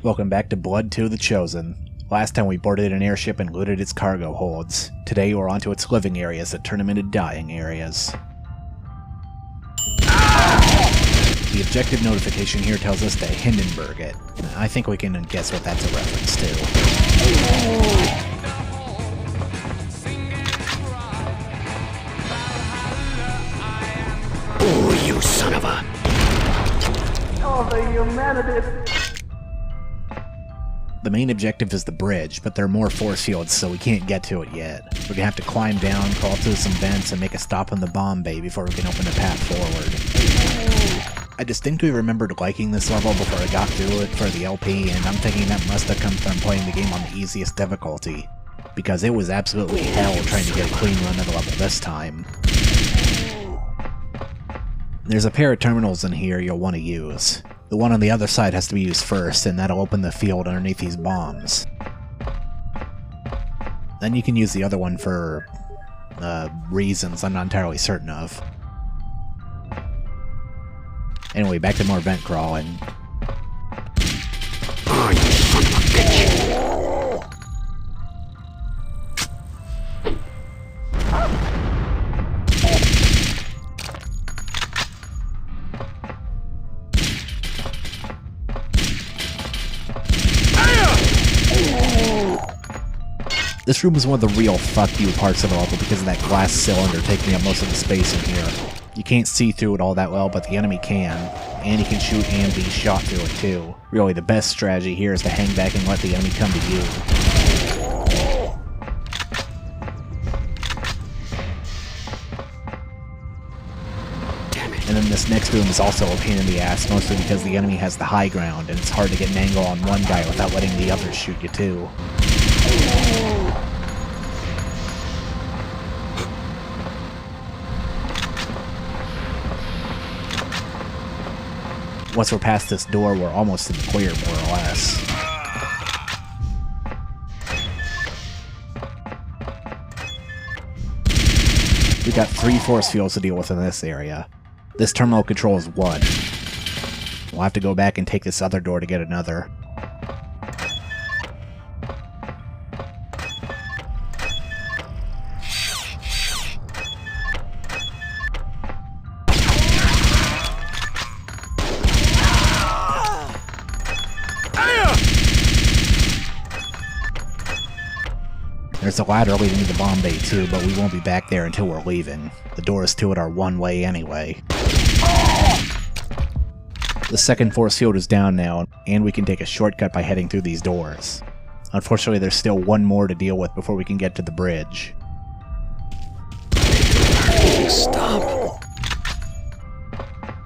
Welcome back to Blood 2 The Chosen. Last time we boarded an airship and looted its cargo holds. Today we're onto its living areas that turn them into dying areas. The objective notification here tells us to Hindenburg it. I think we can guess what that's a reference to. Oh, you son of a... Oh, the humanity! The main objective is the bridge, but there are more force fields, so we can't get to it yet. We're gonna have to climb down, crawl through some vents, and make a stop in the bomb bay before we can open the path forward. I distinctly remembered liking this level before I got through it for the LP, and I'm thinking that must have come from playing the game on the easiest difficulty, because it was absolutely hell trying to get a clean run of the level this time. There's a pair of terminals in here you'll want to use. The one on the other side has to be used first, and that'll open the field underneath these bombs. Then you can use the other one for reasons I'm not entirely certain of. Anyway, back to more vent crawling. Oh, you son of a bitch! This room is one of the real fuck you parts of the level because of that glass cylinder taking up most of the space in here. You can't see through it all that well, but the enemy can. And he can shoot and be shot through it too. Really, the best strategy here is to hang back and let the enemy come to you. Damn it. And then this next room is also a pain in the ass, mostly because the enemy has the high ground, and it's hard to get an angle on one guy without letting the others shoot you too. Once we're past this door, we're almost in the clear, more or less. We got 3 force fields to deal with in this area. This terminal controls 1. We'll have to go back and take this other door to get another. There's a ladder leading to the bomb bay too, but we won't be back there until we're leaving. The doors to it are one way anyway. The second force field is down now, and we can take a shortcut by heading through these doors. Unfortunately, there's still one more to deal with before we can get to the bridge. Stop!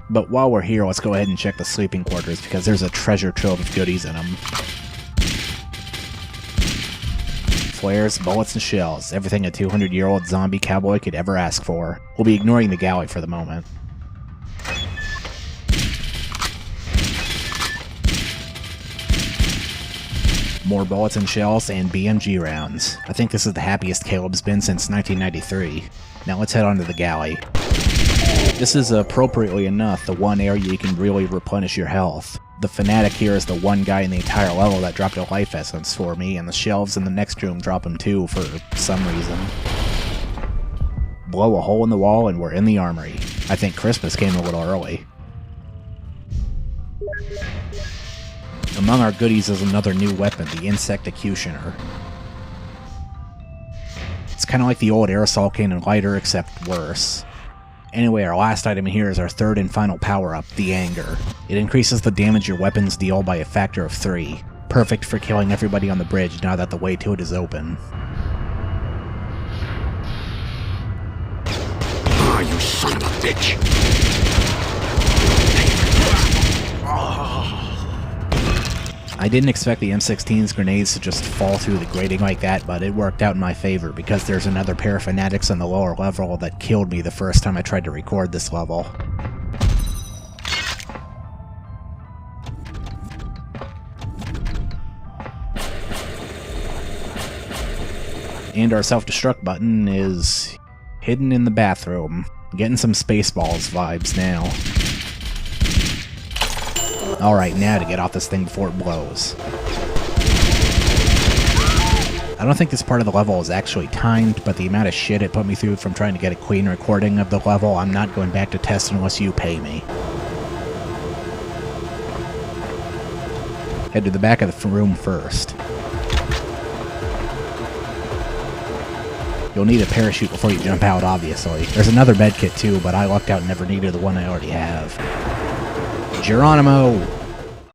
But while we're here, let's go ahead and check the sleeping quarters, because there's a treasure trove of goodies in them. Flares, bullets, and shells. Everything a 200-year-old zombie cowboy could ever ask for. We'll be ignoring the galley for the moment. More bullets and shells, and BMG rounds. I think this is the happiest Caleb's been since 1993. Now let's head on to the galley. This is, appropriately enough, the one area you can really replenish your health. The Fanatic here is the one guy in the entire level that dropped a life essence for me, and the shelves in the next room drop them too for some reason. Blow a hole in the wall and we're in the armory. I think Christmas came a little early. Among our goodies is another new weapon, the Insectocutioner. It's kind of like the old aerosol cannon lighter, except worse. Anyway, our last item here is our third and final power-up, the Anger. It increases the damage your weapons deal by a factor of 3. Perfect for killing everybody on the bridge now that the way to it is open. Oh, you son of a bitch! I didn't expect the M16's grenades to just fall through the grating like that, but it worked out in my favor because there's another pair of Fanatics on the lower level that killed me the first time I tried to record this level. And our self-destruct button is hidden in the bathroom. Getting some Spaceballs vibes now. Alright, now to get off this thing before it blows. I don't think this part of the level is actually timed, but the amount of shit it put me through from trying to get a clean recording of the level, I'm not going back to test unless you pay me. Head to the back of the room first. You'll need a parachute before you jump out, obviously. There's another med kit too, but I lucked out and never needed the one I already have. Geronimo!